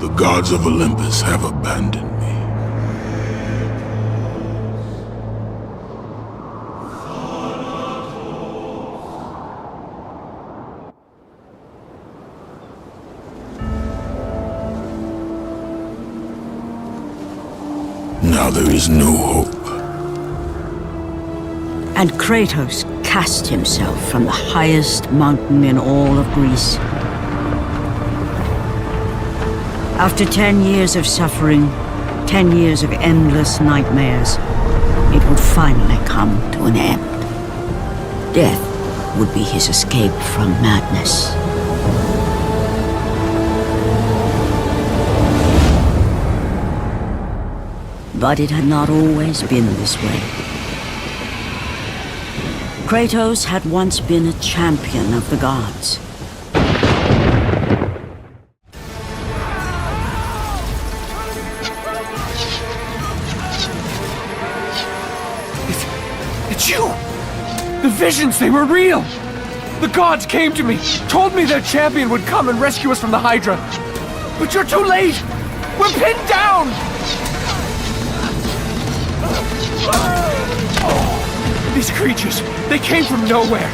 The gods of Olympus have abandoned me. Now there is no hope. And Kratos cast himself from the highest mountain in all of Greece. After 10 years of suffering, 10 years of endless nightmares, it would finally come to an end. Death would be his escape from madness. But it had not always been this way. Kratos had once been a champion of the gods. It's you! The visions, they were real! The gods came to me, told me their champion would come and rescue us from the Hydra. But you're too late! We're pinned down! These creatures, they came from nowhere.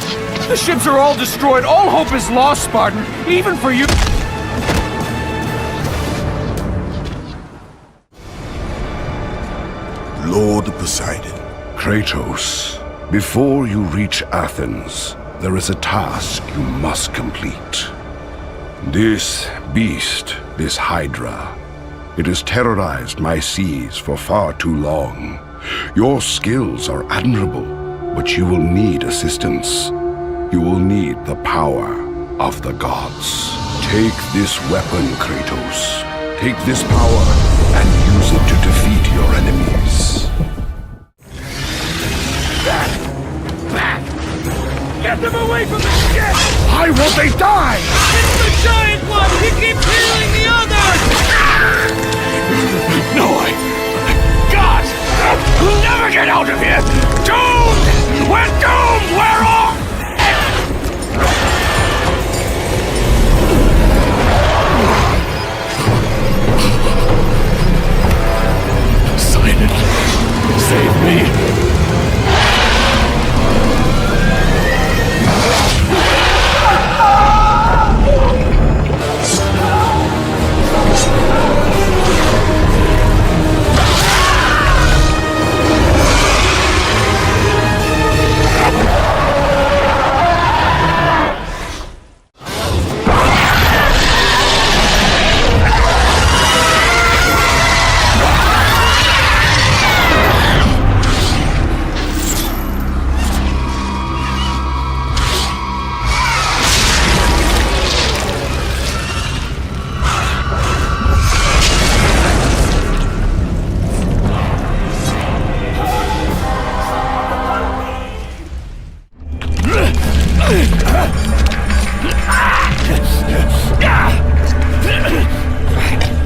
The ships are all destroyed. All hope is lost, Spartan. Even for you. Lord Poseidon. Kratos, before you reach Athens, there is a task you must complete. This beast, this Hydra, it has terrorized my seas for far too long. Your skills are admirable, but you will need assistance. You will need the power of the gods. Take this weapon, Kratos. Take this power and use it to defeat your enemies. Back! Get them away from the ship! Why won't they die? It's the giant one! He keeps healing the others! No, God! We'll never get out of here! Doomed! We're doomed! We're off! Poseidon, save me!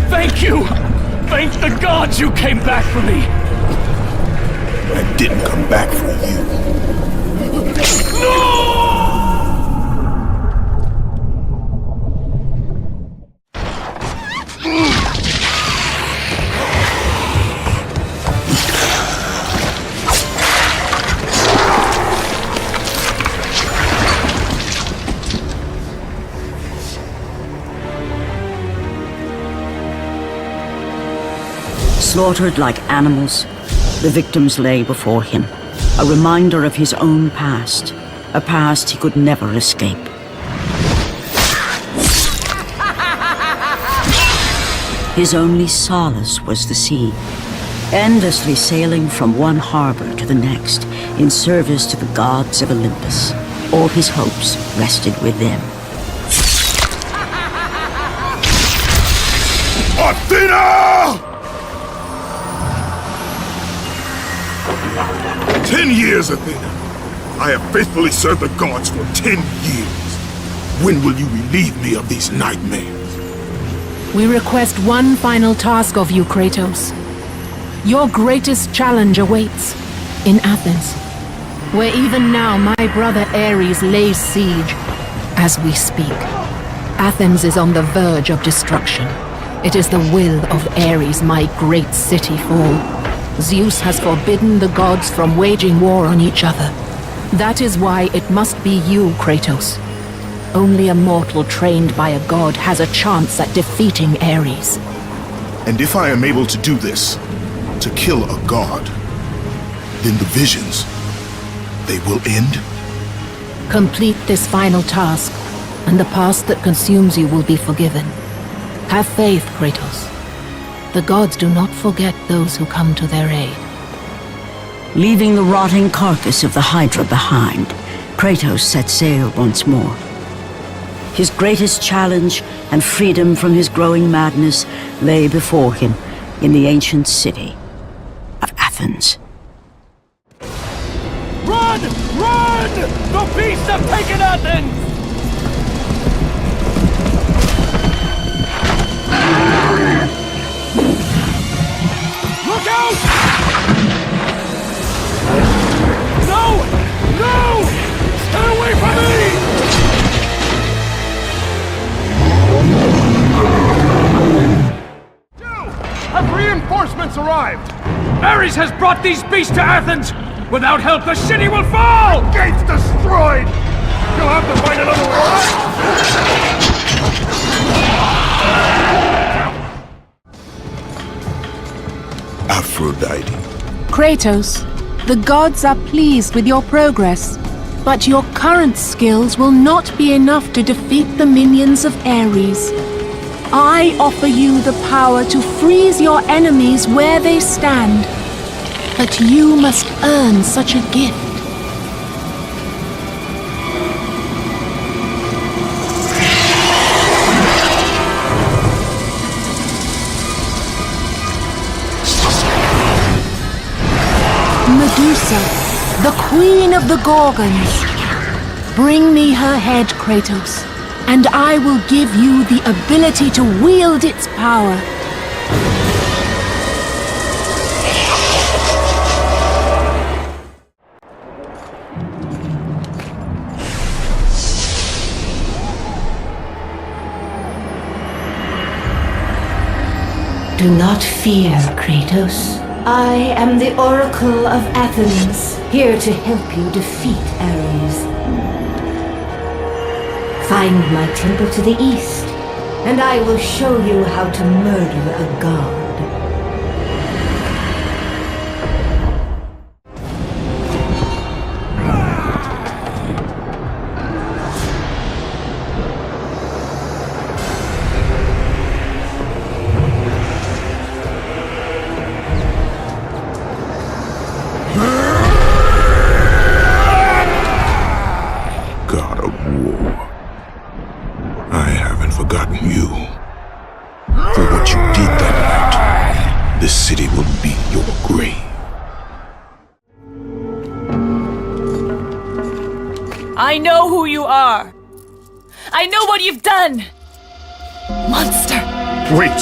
Thank you! Thank the gods you came back for me! I didn't come back for you. No! Slaughtered like animals, the victims lay before him, a reminder of his own past, a past he could never escape. His only solace was the sea, endlessly sailing from one harbor to the next in service to the gods of Olympus. All his hopes rested with them. Athena! 10 years, Athena. I have faithfully served the gods for 10 years. When will you relieve me of these nightmares? We request one final task of you, Kratos. Your greatest challenge awaits in Athens, where even now my brother Ares lays siege as we speak. Athens is on the verge of destruction. It is the will of Ares my great city fall. Zeus has forbidden the gods from waging war on each other. That is why it must be you, Kratos. Only a mortal trained by a god has a chance at defeating Ares. And if I am able to do this, to kill a god, then the visions, they will end? Complete this final task, and the past that consumes you will be forgiven. Have faith, Kratos. The gods do not forget those who come to their aid. Leaving the rotting carcass of the Hydra behind, Kratos set sail once more. His greatest challenge and freedom from his growing madness lay before him in the ancient city of Athens. Run! Run! The beasts have taken Athens! Look out! No! No! Stay away from me! Have reinforcements arrived? Ares has brought these beasts to Athens! Without help, the city will fall! Gates destroyed! You'll have to find another way! Aphrodite. Kratos, the gods are pleased with your progress, but your current skills will not be enough to defeat the minions of Ares. I offer you the power to freeze your enemies where they stand, but you must earn such a gift. Medusa, the queen of the Gorgons. Bring me her head, Kratos, and I will give you the ability to wield its power. Do not fear, Kratos. I am the Oracle of Athens, here to help you defeat Ares. Find my temple to the east, and I will show you how to murder a god. I know who you are. I know what you've done. Monster. Wait!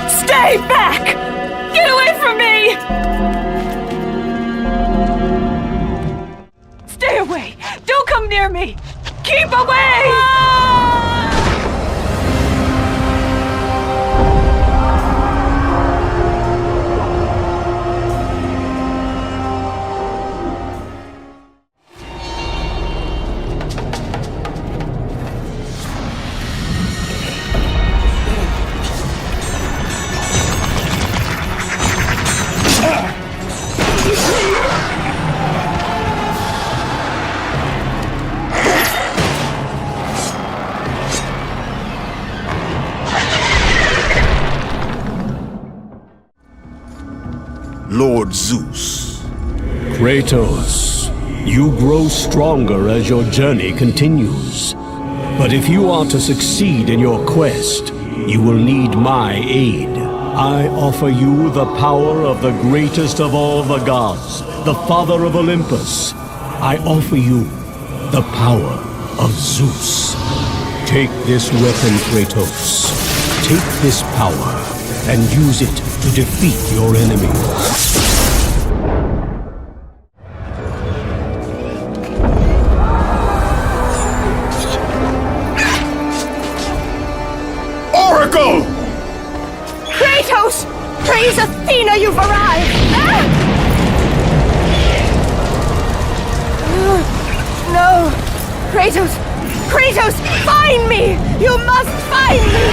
Stay back! Get away from me! Stay away! Don't come near me! Keep away! Lord Zeus. Kratos, you grow stronger as your journey continues. But if you are to succeed in your quest, you will need my aid. I offer you the power of the greatest of all the gods, the father of Olympus. I offer you the power of Zeus. Take this weapon, Kratos. Take this power and use it to defeat your enemies. Oracle! Kratos! Kratos, find me! You must find me!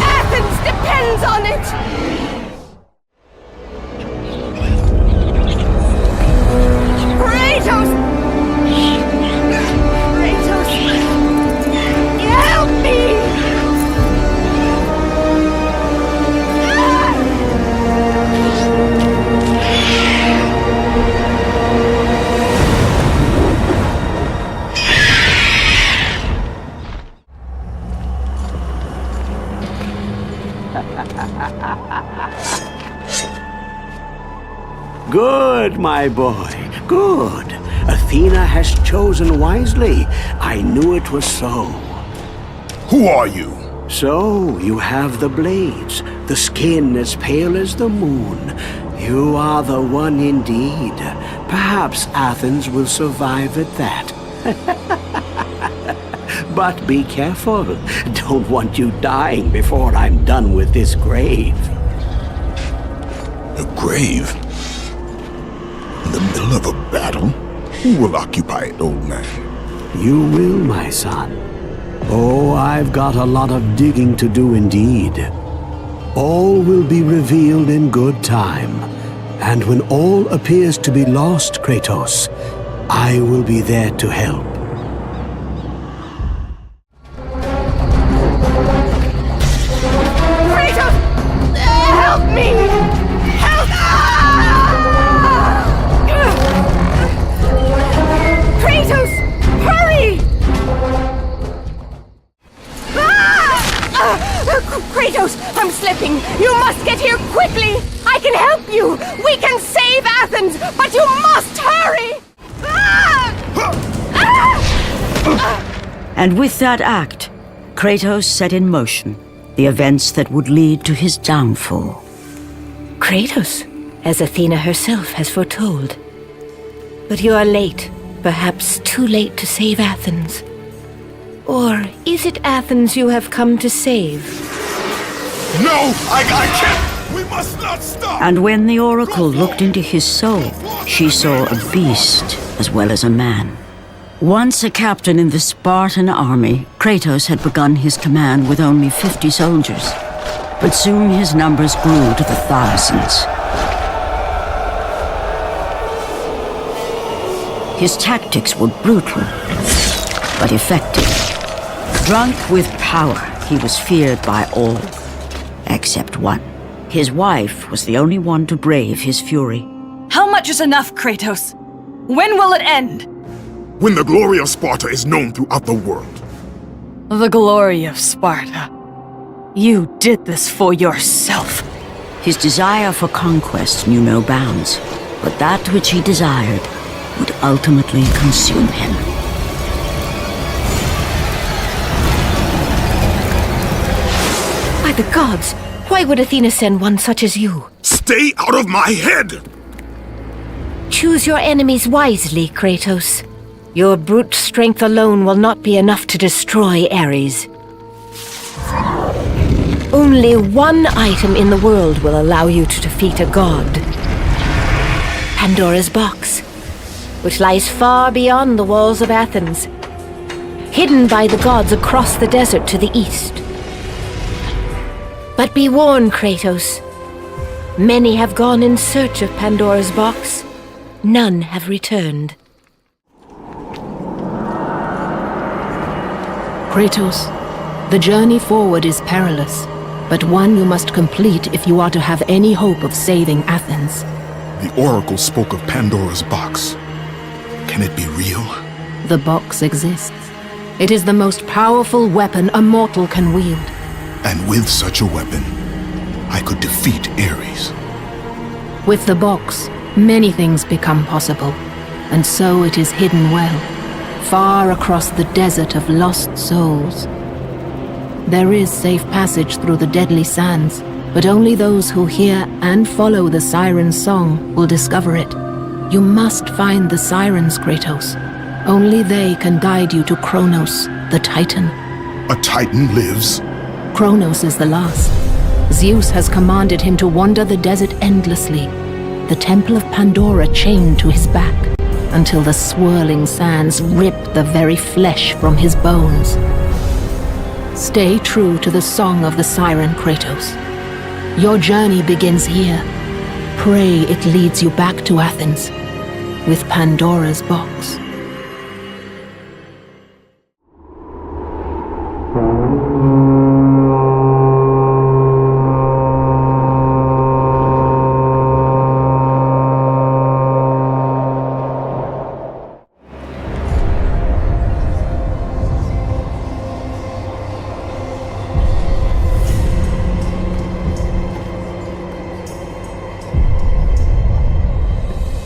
Athens depends on it! Kratos! Kratos! Help me! Good, my boy, good. Athena has chosen wisely. I knew it was so. Who are you? So, you have the blades, the skin as pale as the moon. You are the one indeed. Perhaps Athens will survive at that. But be careful. Don't want you dying before I'm done with this grave. A grave? In the middle of a battle? Who will occupy it, old man? You will, my son. Oh, I've got a lot of digging to do indeed. All will be revealed in good time. And when all appears to be lost, Kratos, I will be there to help. Kratos! Help me! Help! Kratos! Hurry! Kratos, I'm slipping. You must get here quickly. I can help you. We can save Athens, but you must hurry. And with that act, Kratos set in motion the events that would lead to his downfall. Kratos, as Athena herself has foretold. But you are late, perhaps too late to save Athens. Or is it Athens you have come to save? No! I can't! We must not stop! And when the oracle looked into his soul, she saw a beast as well as a man. Once a captain in the Spartan army, Kratos had begun his command with only 50 soldiers. But soon his numbers grew to the thousands. His tactics were brutal, but effective. Drunk with power, he was feared by all, except one. His wife was the only one to brave his fury. How much is enough, Kratos? When will it end? When the glory of Sparta is known throughout the world. The glory of Sparta. You did this for yourself. His desire for conquest knew no bounds, but that which he desired would ultimately consume him. By the gods, why would Athena send one such as you? Stay out of my head! Choose your enemies wisely, Kratos. Your brute strength alone will not be enough to destroy Ares. Only one item in the world will allow you to defeat a god. Pandora's box, which lies far beyond the walls of Athens, hidden by the gods across the desert to the east. But be warned, Kratos. Many have gone in search of Pandora's box. None have returned. Kratos, the journey forward is perilous, but one you must complete if you are to have any hope of saving Athens. The oracle spoke of Pandora's box. Can it be real? The box exists. It is the most powerful weapon a mortal can wield. And with such a weapon, I could defeat Ares. With the box, many things become possible, and so it is hidden well, far across the desert of lost souls. There is safe passage through the deadly sands, but only those who hear and follow the siren's song will discover it. You must find the sirens, Kratos. Only they can guide you to Kronos, the Titan. A Titan lives? Kronos is the last. Zeus has commanded him to wander the desert endlessly, the temple of Pandora chained to his back. until the swirling sands rip the very flesh from his bones. Stay true to the song of the siren, Kratos. Your journey begins here. Pray it leads you back to Athens with Pandora's box.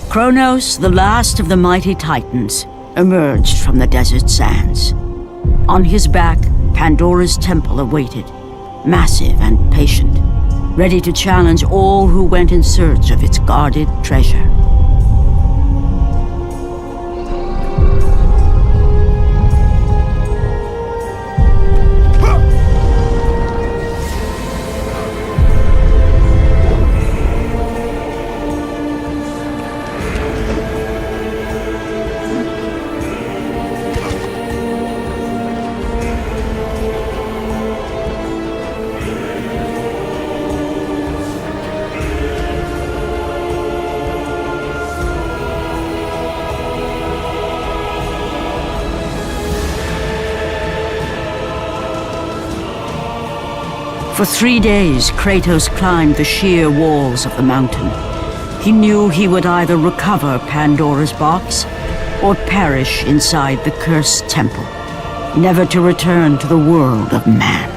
Kronos, the last of the mighty Titans, emerged from the desert sands. On his back, Pandora's temple awaited, massive and patient, ready to challenge all who went in search of its guarded treasure. For 3 days, Kratos climbed the sheer walls of the mountain. He knew he would either recover Pandora's box or perish inside the cursed temple, never to return to the world of man.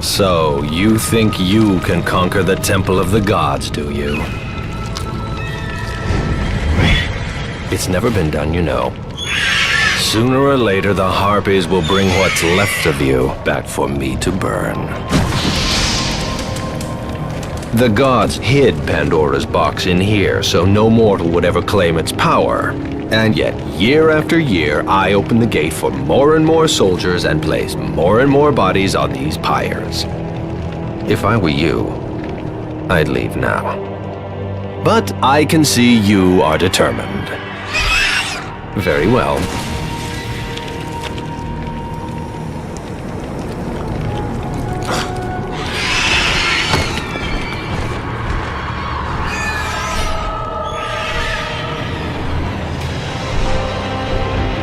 So, you think you can conquer the Temple of the Gods, do you? It's never been done, you know. Sooner or later, the Harpies will bring what's left of you back for me to burn. The gods hid Pandora's box in here, so no mortal would ever claim its power. And yet, year after year, I open the gate for more and more soldiers and place more and more bodies on these pyres. If I were you, I'd leave now. But I can see you are determined. Very well.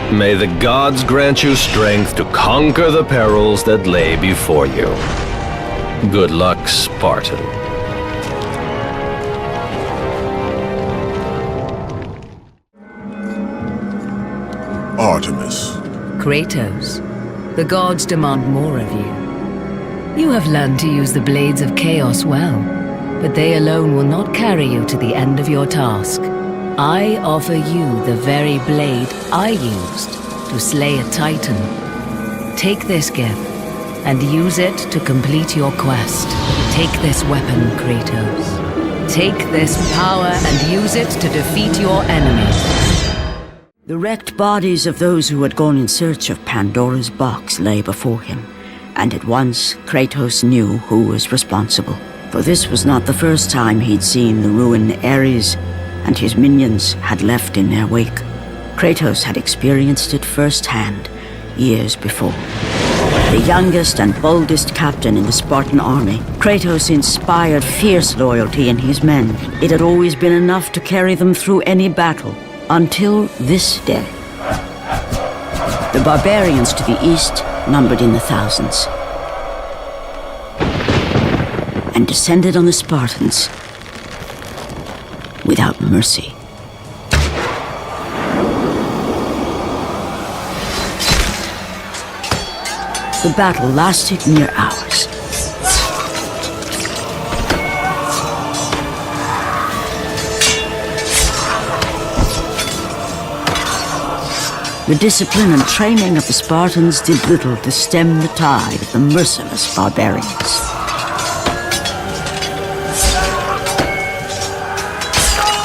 May the gods grant you strength to conquer the perils that lay before you. Good luck, Spartan. Artemis. Kratos, the gods demand more of you. You have learned to use the blades of chaos well, but they alone will not carry you to the end of your task. I offer you the very blade I used to slay a Titan. Take this gift and use it to complete your quest. Take this weapon, Kratos. Take this power and use it to defeat your enemies. The wrecked bodies of those who had gone in search of Pandora's box lay before him, and at once Kratos knew who was responsible. For this was not the first time he'd seen the ruin Ares and his minions had left in their wake. Kratos had experienced it firsthand, years before. The youngest and boldest captain in the Spartan army, Kratos inspired fierce loyalty in his men. It had always been enough to carry them through any battle, until this day. The barbarians to the east numbered in the thousands, and descended on the Spartans without mercy. The battle lasted near hours. The discipline and training of the Spartans did little to stem the tide of the merciless barbarians.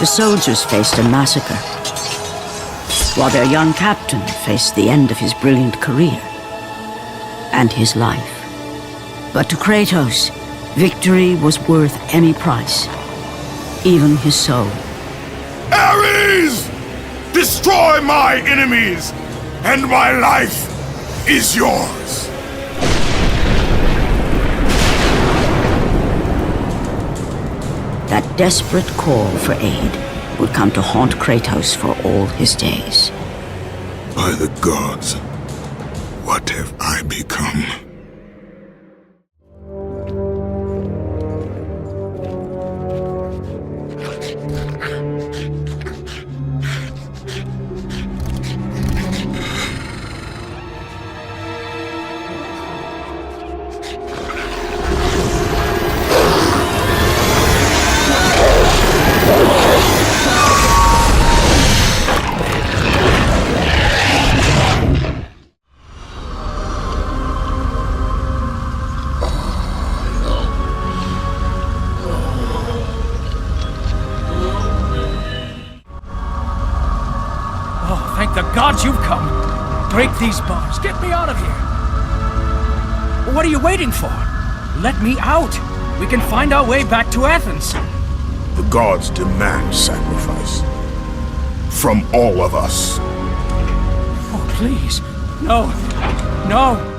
The soldiers faced a massacre, while their young captain faced the end of his brilliant career and his life. But to Kratos, victory was worth any price, even his soul. Ares! Destroy my enemies, and my life is yours! That desperate call for aid would come to haunt Kratos for all his days. By the gods, what have I become? Thank the gods you've come. Break these bars. Get me out of here. What are you waiting for? Let me out. We can find our way back to Athens. The gods demand sacrifice. From all of us. Oh, please. No. No.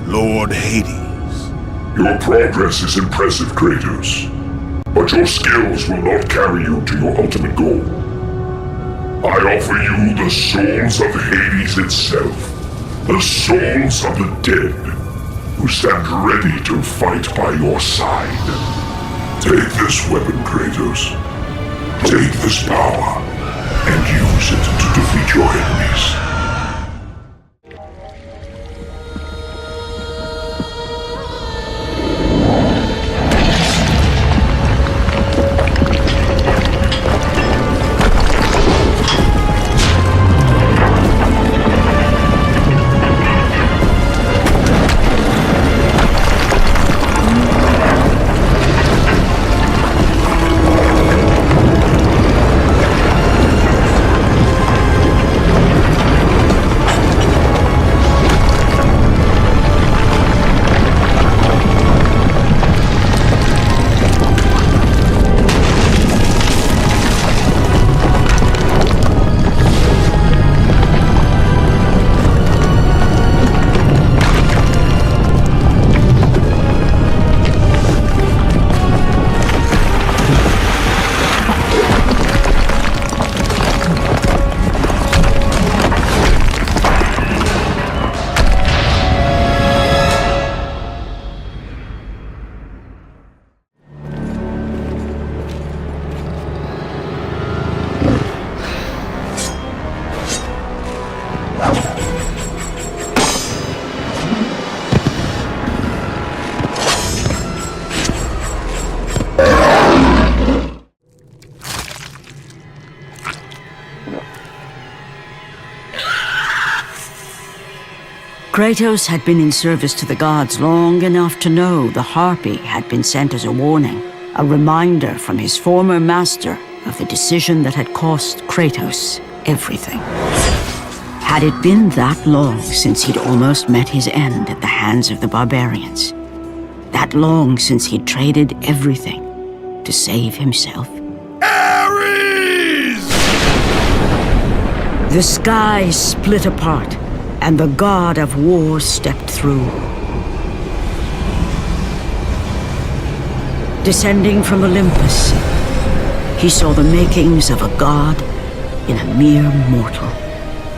Lord Hades. Your progress is impressive, Kratos. But your skills will not carry you to your ultimate goal. I offer you the souls of Hades itself. The souls of the dead, who stand ready to fight by your side. Take this weapon, Kratos. Take this power, and use it to defeat your enemies. Kratos had been in service to the gods long enough to know the Harpy had been sent as a warning, a reminder from his former master of the decision that had cost Kratos everything. Had it been that long since he'd almost met his end at the hands of the barbarians? That long since he'd traded everything to save himself? Ares! The sky split apart, and the god of war stepped through. Descending from Olympus, he saw the makings of a god in a mere mortal.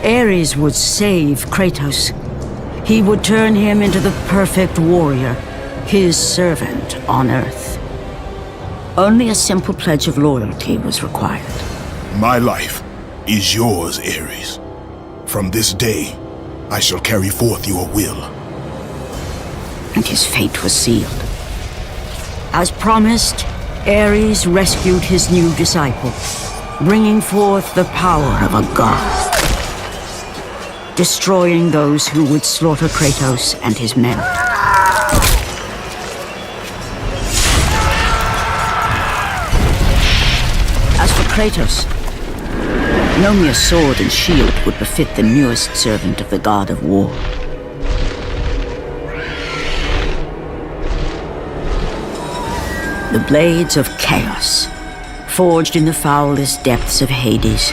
Ares would save Kratos. He would turn him into the perfect warrior, his servant on Earth. Only a simple pledge of loyalty was required. My life is yours, Ares. From this day, I shall carry forth your will. And his fate was sealed. As promised, Ares rescued his new disciple, bringing forth the power of a god, destroying those who would slaughter Kratos and his men. As for Kratos, no mere sword and shield would befit the newest servant of the god of war. The blades of chaos, forged in the foulest depths of Hades.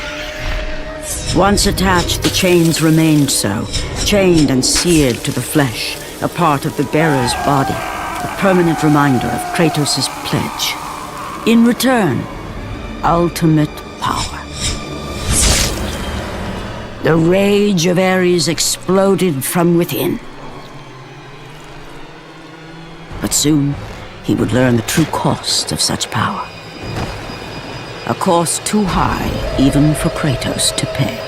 Once attached, the chains remained so, chained and seared to the flesh, a part of the bearer's body, a permanent reminder of Kratos' pledge. In return, ultimate power. The rage of Ares exploded from within. But soon, he would learn the true cost of such power. A cost too high even for Kratos to pay.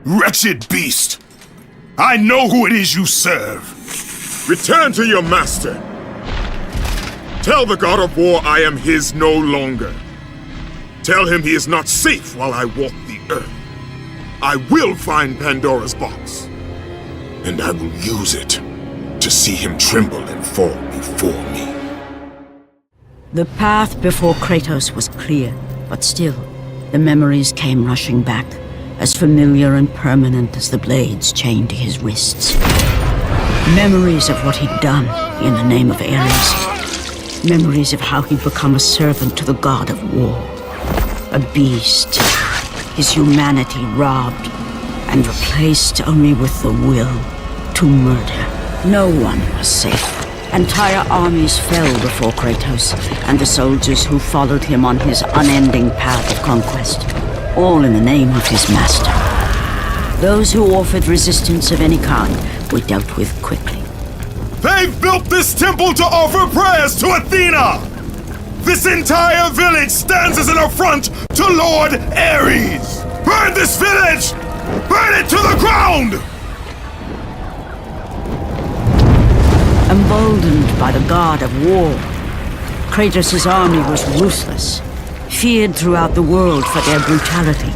Wretched beast! I know who it is you serve! Return to your master! Tell the god of war I am his no longer. Tell him he is not safe while I walk the earth. I will find Pandora's box, and I will use it to see him tremble and fall before me. The path before Kratos was clear, but still, the memories came rushing back, as familiar and permanent as the blades chained to his wrists. Memories of what he'd done in the name of Ares. Memories of how he'd become a servant to the god of war. A beast, his humanity robbed and replaced only with the will to murder. No one was safe. Entire armies fell before Kratos and the soldiers who followed him on his unending path of conquest, all in the name of his master. Those who offered resistance of any kind were dealt with quickly. They've built this temple to offer prayers to Athena! This entire village stands as an affront to Lord Ares! Burn this village! Burn it to the ground! Emboldened by the god of war, Kratos' army was ruthless, feared throughout the world for their brutality.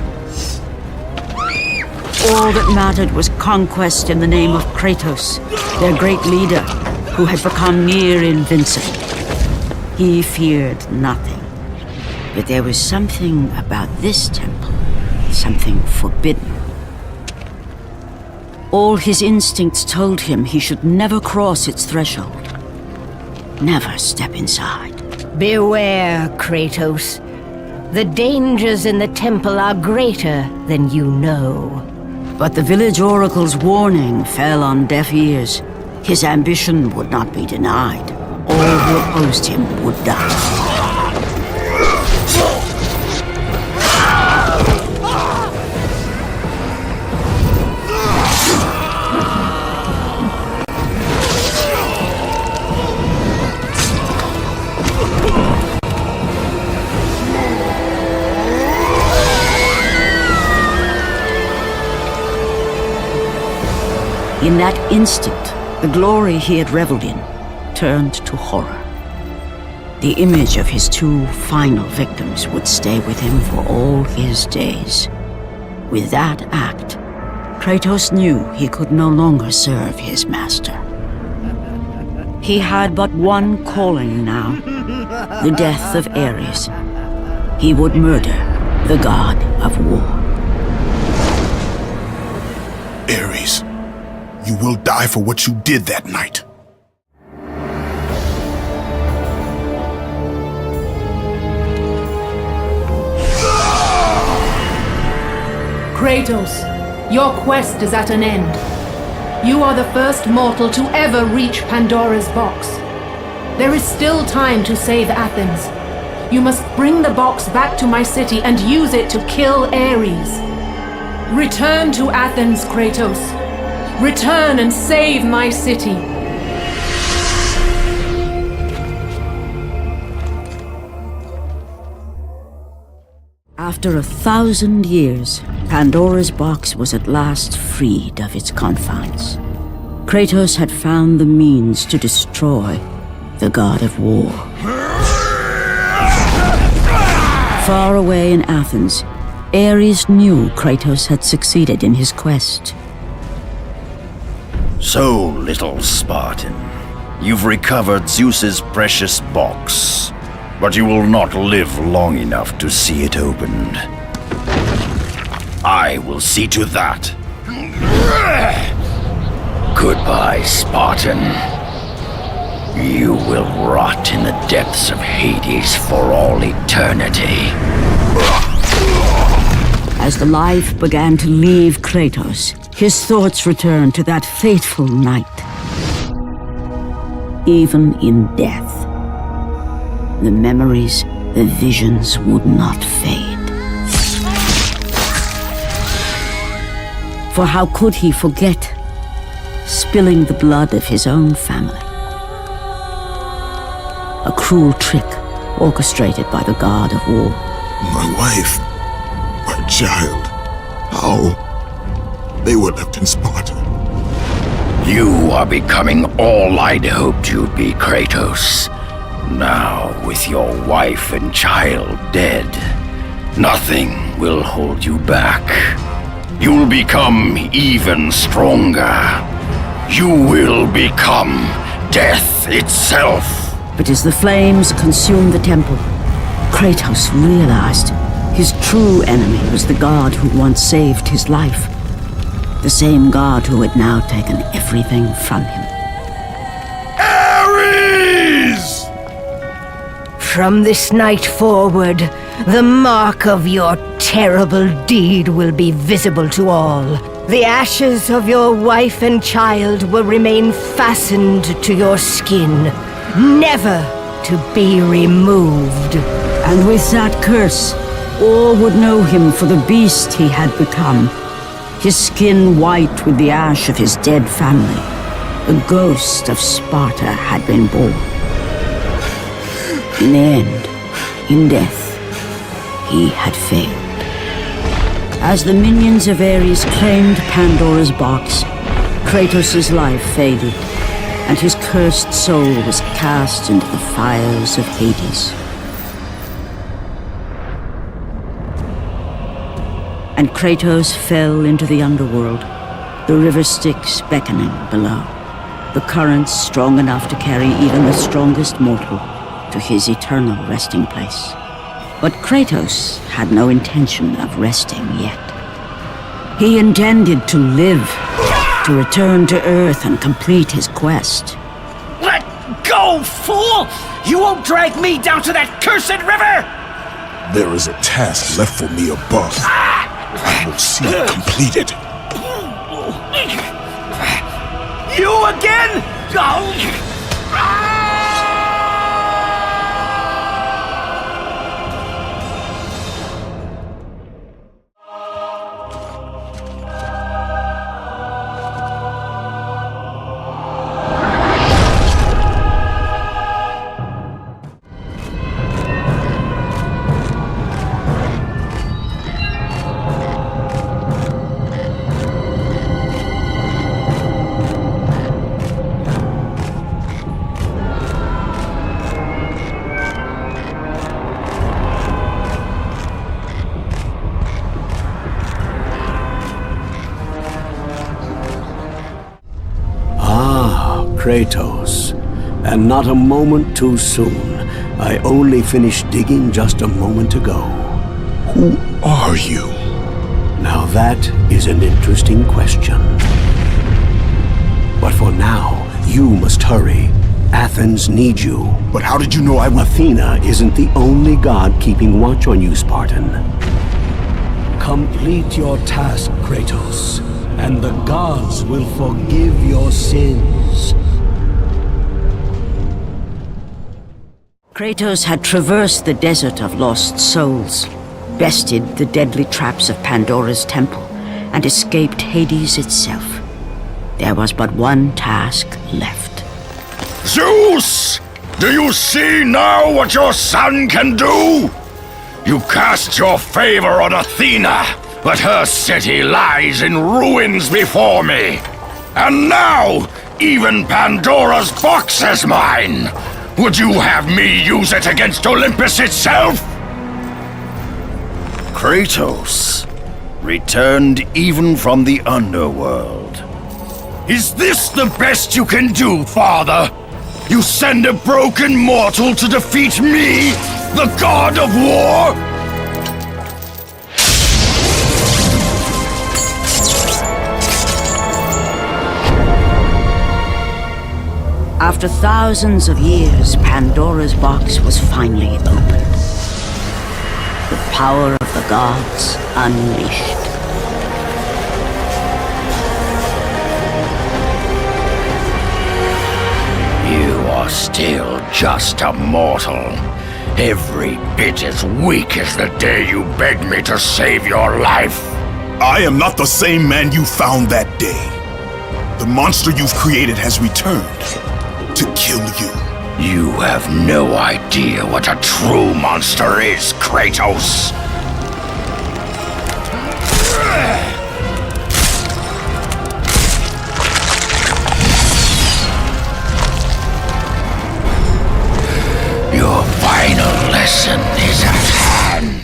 All that mattered was conquest in the name of Kratos, their great leader, who had become near invincible. He feared nothing, but there was something about this temple, something forbidden. All his instincts told him he should never cross its threshold, never step inside. Beware, Kratos. The dangers in the temple are greater than you know. But the village oracle's warning fell on deaf ears. His ambition would not be denied. All who opposed him would die. In that instant, the glory he had reveled in turned to horror. The image of his two final victims would stay with him for all his days. With that act, Kratos knew he could no longer serve his master. He had but one calling now, the death of Ares. He would murder the god of war. Ares, you will die for what you did that night. Kratos, your quest is at an end. You are the first mortal to ever reach Pandora's box. There is still time to save Athens. You must bring the box back to my city and use it to kill Ares. Return to Athens, Kratos. Return and save my city. After 1,000 years, Pandora's box was at last freed of its confines. Kratos had found the means to destroy the god of war. Far away in Athens, Ares knew Kratos had succeeded in his quest. So, little Spartan, you've recovered Zeus's precious box, but you will not live long enough to see it opened. I will see to that. Goodbye, Spartan. You will rot in the depths of Hades for all eternity. As the life began to leave Kratos, his thoughts returned to that fateful night. Even in death, the memories, the visions would not fade. For how could he forget spilling the blood of his own family? A cruel trick orchestrated by the god of war. My wife, my child, how? They were left in Sparta. You are becoming all I'd hoped you'd be, Kratos. Now, with your wife and child dead, nothing will hold you back. You'll become even stronger. You will become death itself. But as the flames consumed the temple, Kratos realized his true enemy was the god who once saved his life. The same god who had now taken everything from him. Ares! From this night forward, the mark of your terrible deed will be visible to all. The ashes of your wife and child will remain fastened to your skin, never to be removed. And with that curse, all would know him for the beast he had become. His skin white with the ash of his dead family. The ghost of Sparta had been born. In the end, in death, he had failed. As the minions of Ares claimed Pandora's box, Kratos' life faded, and his cursed soul was cast into the fires of Hades. And Kratos fell into the underworld, the river Styx beckoning below, the currents strong enough to carry even the strongest mortal to his eternal resting place. But Kratos had no intention of resting yet. He intended to live, to return to Earth and complete his quest. Let go, fool! You won't drag me down to that cursed river! There is a task left for me above. I will see it completed. You again? Kratos, and not a moment too soon. I only finished digging just a moment ago. Who are you? Now that is an interesting question. But for now, you must hurry. Athens needs you. But how did you know I would... Athena isn't the only god keeping watch on you, Spartan. Complete your task, Kratos, and the gods will forgive your sins. Kratos had traversed the desert of lost souls, bested the deadly traps of Pandora's temple, and escaped Hades itself. There was but one task left. Zeus! Do you see now what your son can do? You cast your favor on Athena, but her city lies in ruins before me. And now, even Pandora's box is mine! Would you have me use it against Olympus itself? Kratos, returned even from the underworld. Is this the best you can do, father? You send a broken mortal to defeat me, the god of war? After thousands of years, Pandora's box was finally opened. The power of the gods unleashed. You are still just a mortal. Every bit as weak as the day you begged me to save your life. I am not the same man you found that day. The monster you've created has returned to kill you. You have no idea what a true monster is, Kratos. Your final lesson is at hand.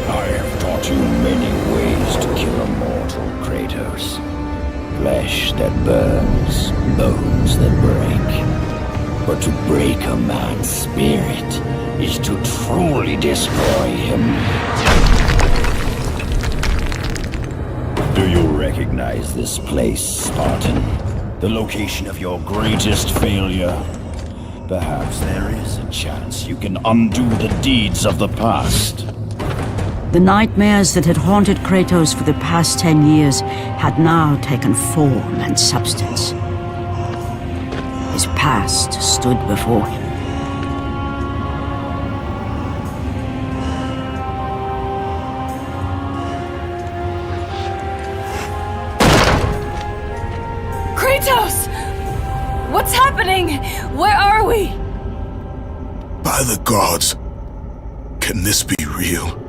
I have taught you many ways to kill a mortal, Kratos. Flesh that burns, bones that break. But to break a man's spirit is to truly destroy him. Do you recognize this place, Spartan? The location of your greatest failure? Perhaps there is a chance you can undo the deeds of the past. The nightmares that had haunted Kratos for the past 10 years had now taken form and substance. His past stood before him. Kratos! What's happening? Where are we? By the gods, can this be real?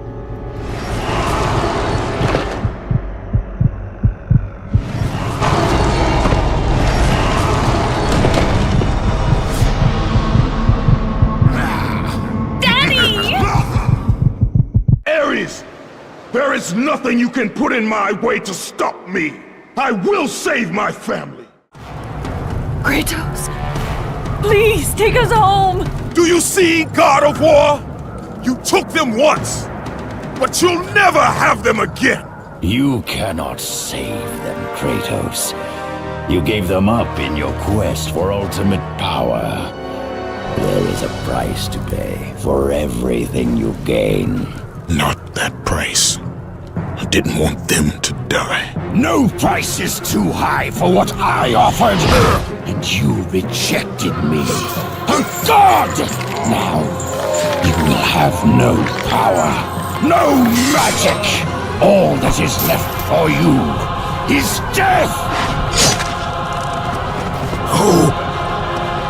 There is nothing you can put in my way to stop me! I will save my family! Kratos, please take us home! Do you see, God of War? You took them once, but you'll never have them again! You cannot save them, Kratos. You gave them up in your quest for ultimate power. There is a price to pay for everything you gain. Not that price. I didn't want them to die. No price is too high for what I offered, and you rejected me. A god! Now, you will have no power, no magic. All that is left for you is death! Oh,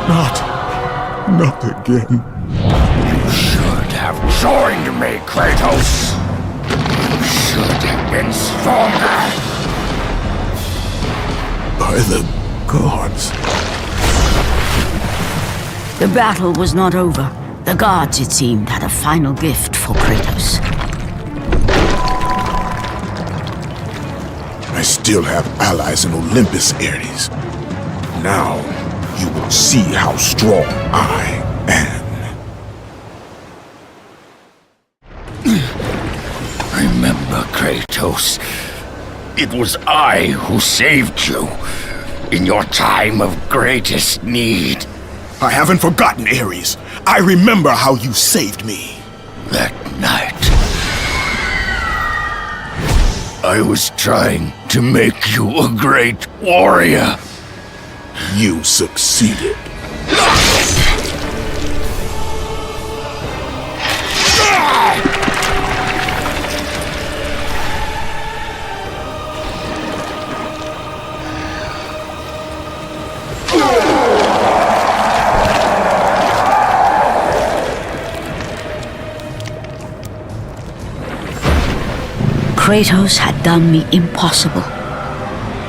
not again. You should have joined me, Kratos. You should have been stronger. By the gods. The battle was not over. The gods, it seemed, had a final gift for Kratos. I still have allies in Olympus, Ares. Now, you will see how strong I am. Remember, Kratos. It was I who saved you in your time of greatest need. I haven't forgotten, Ares. I remember how you saved me. That night, I was trying to make you a great warrior. You succeeded. Kratos had done the impossible.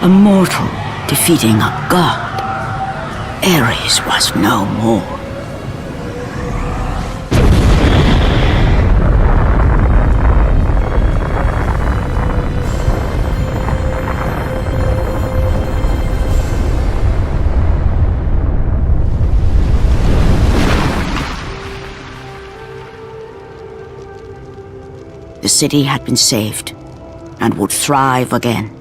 A mortal defeating a god. Ares was no more. The city had been saved and would thrive again.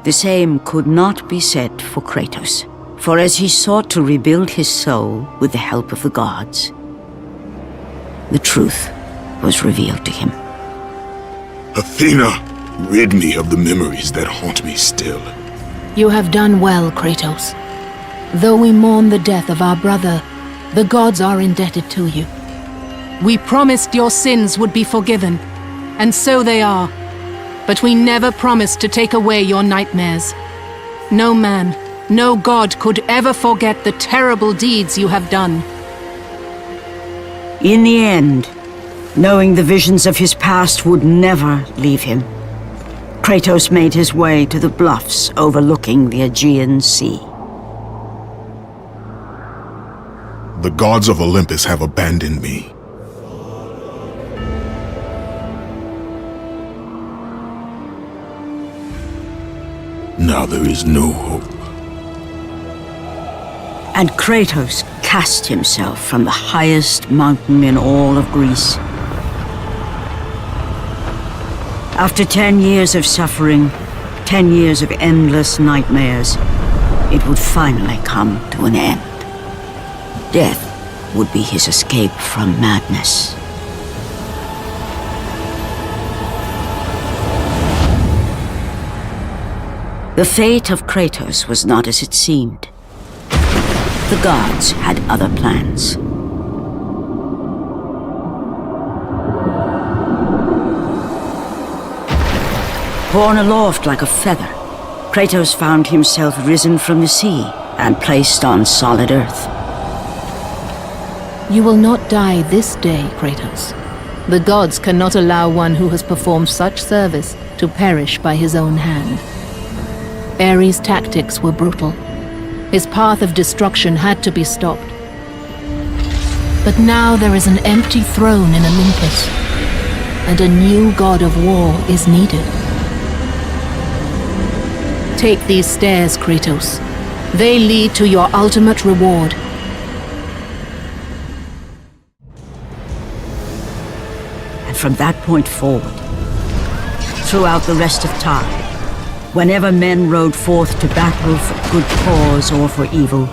The same could not be said for Kratos, for as he sought to rebuild his soul with the help of the gods, the truth was revealed to him. Athena, rid me of the memories that haunt me still. You have done well, Kratos. Though we mourn the death of our brother, the gods are indebted to you. We promised your sins would be forgiven, and so they are. But we never promised to take away your nightmares. No man, no god could ever forget the terrible deeds you have done. In the end, knowing the visions of his past would never leave him, Kratos made his way to the bluffs overlooking the Aegean Sea. The gods of Olympus have abandoned me. Now there is no hope. And Kratos cast himself from the highest mountain in all of Greece. After 10 years of suffering, 10 years of endless nightmares, it would finally come to an end. Death would be his escape from madness. The fate of Kratos was not as it seemed. The gods had other plans. Borne aloft like a feather, Kratos found himself risen from the sea and placed on solid earth. You will not die this day, Kratos. The gods cannot allow one who has performed such service to perish by his own hand. Ares' tactics were brutal. His path of destruction had to be stopped. But now there is an empty throne in Olympus, and a new god of war is needed. Take these stairs, Kratos. They lead to your ultimate reward. And from that point forward, throughout the rest of time, whenever men rode forth to battle for good cause or for evil,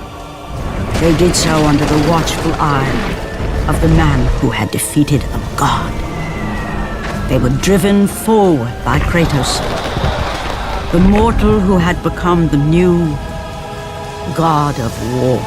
they did so under the watchful eye of the man who had defeated a god. They were driven forward by Kratos, the mortal who had become the new god of war.